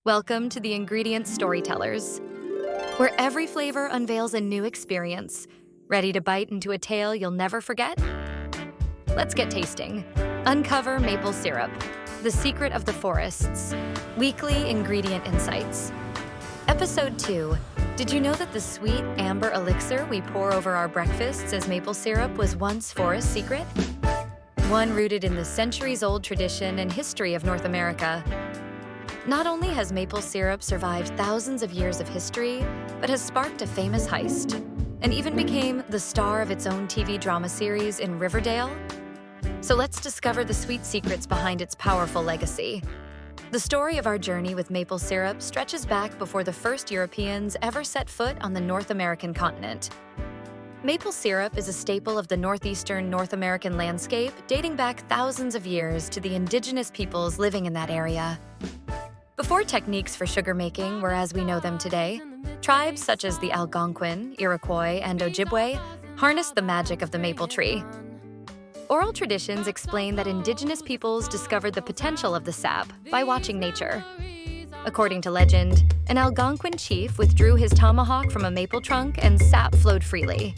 Welcome to the Ingredient Storytellers, where every flavor unveils a new experience. Ready to bite into a tale you'll never forget? Let's get tasting. Uncover maple syrup, the secret of the forests. Weekly Ingredient Insights. Episode 2. Did you know that the sweet amber elixir we pour over our breakfasts as maple syrup was once forest secret? One rooted in the centuries-old tradition and history of North America. Not only has maple syrup survived thousands of years of history, but has sparked a famous heist, and even became the star of its own TV drama series in Riverdale. So let's discover the sweet secrets behind its powerful legacy. The story of our journey with maple syrup stretches back before the first Europeans ever set foot on the North American continent. Maple syrup is a staple of the northeastern North American landscape, dating back thousands of years to the indigenous peoples living in that area. Before techniques for sugar making were as we know them today, tribes such as the Algonquin, Iroquois, and Ojibwe harnessed the magic of the maple tree. Oral traditions explain that indigenous peoples discovered the potential of the sap by watching nature. According to legend, an Algonquin chief withdrew his tomahawk from a maple trunk and sap flowed freely.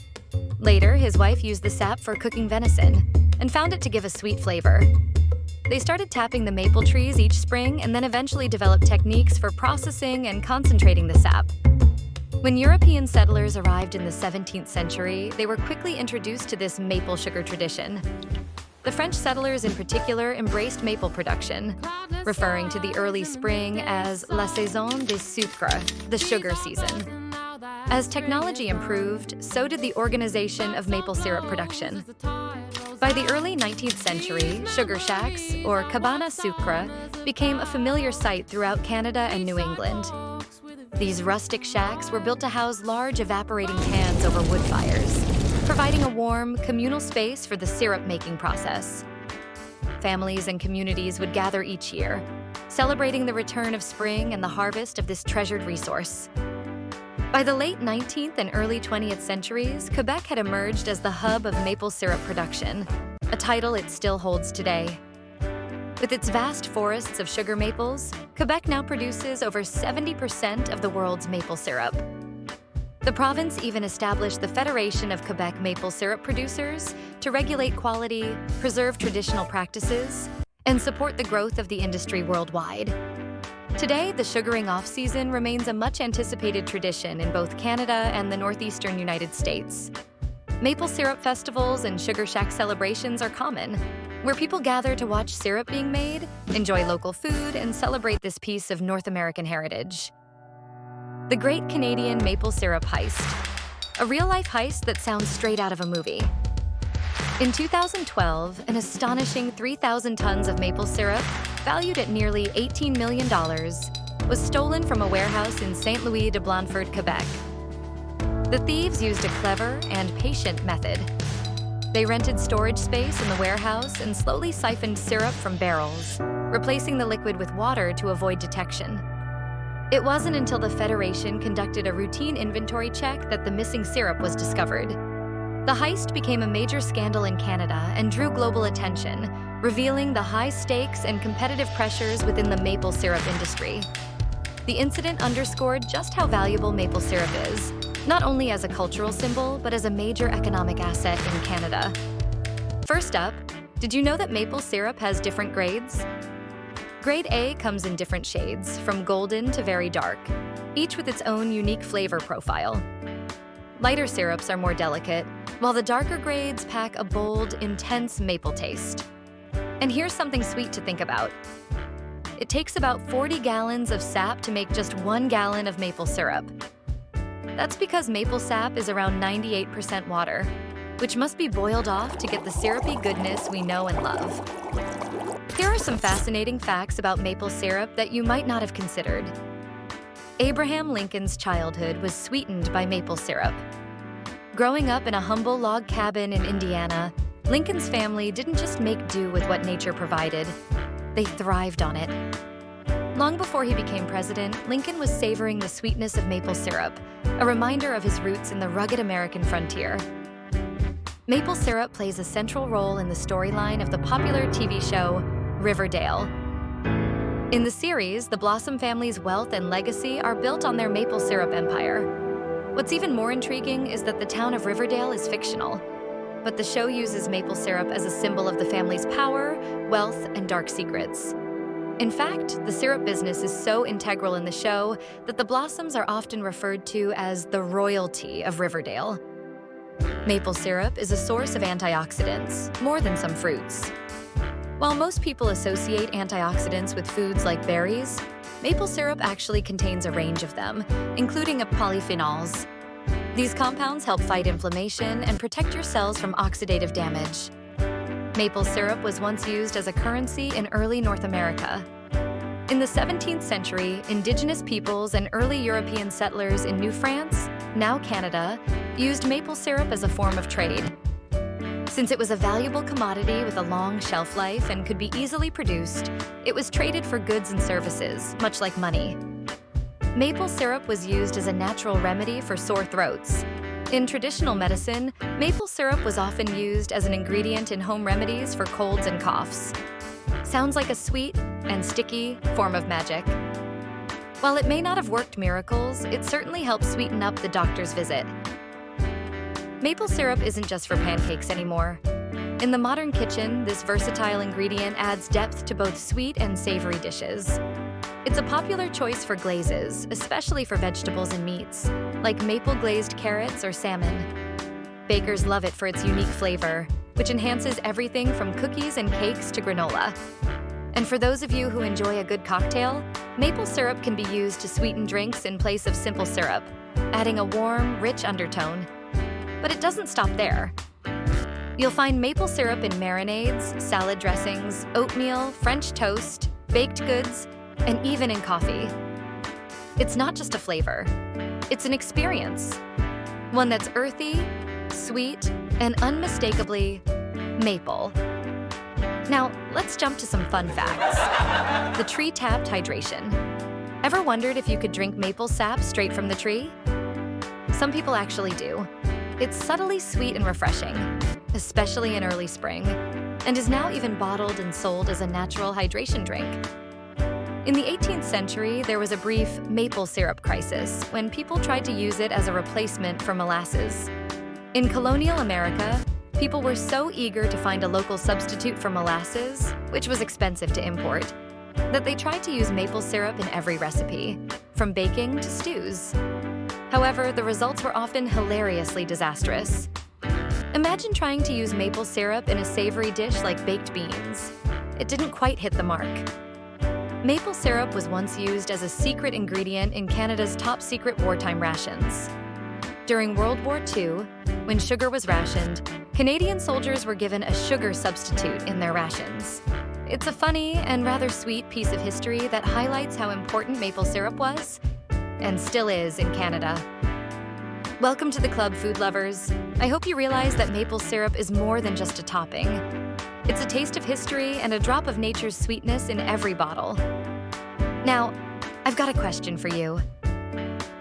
Later, his wife used the sap for cooking venison and found it to give a sweet flavor. They started tapping the maple trees each spring and then eventually developed techniques for processing and concentrating the sap. When European settlers arrived in the 17th century, they were quickly introduced to this maple sugar tradition. The French settlers in particular embraced maple production, referring to the early spring as la saison des sucres, the sugar season. As technology improved, so did the organization of maple syrup production. By the early 19th century, sugar shacks, or cabana sucre, became a familiar sight throughout Canada and New England. These rustic shacks were built to house large evaporating pans over wood fires, providing a warm, communal space for the syrup-making process. Families and communities would gather each year, celebrating the return of spring and the harvest of this treasured resource. By the late 19th and early 20th centuries, Quebec had emerged as the hub of maple syrup production, a title it still holds today. With its vast forests of sugar maples, Quebec now produces over 70% of the world's maple syrup. The province even established the Federation of Quebec Maple Syrup Producers to regulate quality, preserve traditional practices, and support the growth of the industry worldwide. Today, the sugaring off-season remains a much-anticipated tradition in both Canada and the northeastern United States. Maple syrup festivals and sugar shack celebrations are common, where people gather to watch syrup being made, enjoy local food, and celebrate this piece of North American heritage. The Great Canadian Maple Syrup Heist, a real-life heist that sounds straight out of a movie. In 2012, an astonishing 3,000 tons of maple syrup, valued at nearly $18 million, was stolen from a warehouse in Saint Louis de Blanford, Quebec. The thieves used a clever and patient method. They rented storage space in the warehouse and slowly siphoned syrup from barrels, replacing the liquid with water to avoid detection. It wasn't until the Federation conducted a routine inventory check that the missing syrup was discovered. The heist became a major scandal in Canada and drew global attention, revealing the high stakes and competitive pressures within the maple syrup industry. The incident underscored just how valuable maple syrup is, not only as a cultural symbol, but as a major economic asset in Canada. First up, did you know that maple syrup has different grades? Grade A comes in different shades, from golden to very dark, each with its own unique flavor profile. Lighter syrups are more delicate, while the darker grades pack a bold, intense maple taste. And here's something sweet to think about. It takes about 40 gallons of sap to make just 1 gallon of maple syrup. That's because maple sap is around 98% water, which must be boiled off to get the syrupy goodness we know and love. Here are some fascinating facts about maple syrup that you might not have considered. Abraham Lincoln's childhood was sweetened by maple syrup. Growing up in a humble log cabin in Indiana, Lincoln's family didn't just make do with what nature provided, they thrived on it. Long before he became president, Lincoln was savoring the sweetness of maple syrup, a reminder of his roots in the rugged American frontier. Maple syrup plays a central role in the storyline of the popular TV show Riverdale. In the series, the Blossom family's wealth and legacy are built on their maple syrup empire. What's even more intriguing is that the town of Riverdale is fictional, but the show uses maple syrup as a symbol of the family's power, wealth, and dark secrets. In fact, the syrup business is so integral in the show that the Blossoms are often referred to as the royalty of Riverdale. Maple syrup is a source of antioxidants, more than some fruits. While most people associate antioxidants with foods like berries, maple syrup actually contains a range of them, including polyphenols. These compounds help fight inflammation and protect your cells from oxidative damage. Maple syrup was once used as a currency in early North America. In the 17th century, indigenous peoples and early European settlers in New France, now Canada, used maple syrup as a form of trade. Since it was a valuable commodity with a long shelf life and could be easily produced, it was traded for goods and services, much like money. Maple syrup was used as a natural remedy for sore throats. In traditional medicine, maple syrup was often used as an ingredient in home remedies for colds and coughs. Sounds like a sweet and sticky form of magic. While it may not have worked miracles, it certainly helped sweeten up the doctor's visit. Maple syrup isn't just for pancakes anymore. In the modern kitchen, this versatile ingredient adds depth to both sweet and savory dishes. It's a popular choice for glazes, especially for vegetables and meats, like maple glazed carrots or salmon. Bakers love it for its unique flavor, which enhances everything from cookies and cakes to granola. And for those of you who enjoy a good cocktail, maple syrup can be used to sweeten drinks in place of simple syrup, adding a warm, rich undertone. But it doesn't stop there. You'll find maple syrup in marinades, salad dressings, oatmeal, French toast, baked goods, and even in coffee. It's not just a flavor, it's an experience. One that's earthy, sweet, and unmistakably maple. Now, let's jump to some fun facts. The tree-tapped hydration. Ever wondered if you could drink maple sap straight from the tree? Some people actually do. It's subtly sweet and refreshing, especially in early spring, and is now even bottled and sold as a natural hydration drink. In the 18th century, there was a brief maple syrup crisis when people tried to use it as a replacement for molasses. In colonial America, people were so eager to find a local substitute for molasses, which was expensive to import, that they tried to use maple syrup in every recipe, from baking to stews. However, the results were often hilariously disastrous. Imagine trying to use maple syrup in a savory dish like baked beans. It didn't quite hit the mark. Maple syrup was once used as a secret ingredient in Canada's top-secret wartime rations. During World War II, when sugar was rationed, Canadian soldiers were given a sugar substitute in their rations. It's a funny and rather sweet piece of history that highlights how important maple syrup was, and still is in Canada. Welcome to the club, food lovers. I hope you realize that maple syrup is more than just a topping. It's a taste of history and a drop of nature's sweetness in every bottle. Now, I've got a question for you.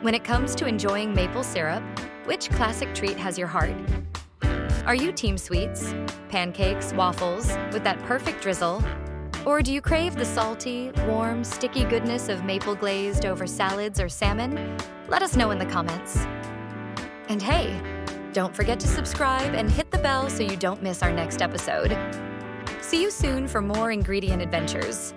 When it comes to enjoying maple syrup, which classic treat has your heart? Are you team sweets, pancakes, waffles, with that perfect drizzle? Or do you crave the salty, warm, sticky goodness of maple glazed over salads or salmon? Let us know in the comments. And hey, don't forget to subscribe and hit the bell so you don't miss our next episode. See you soon for more ingredient adventures.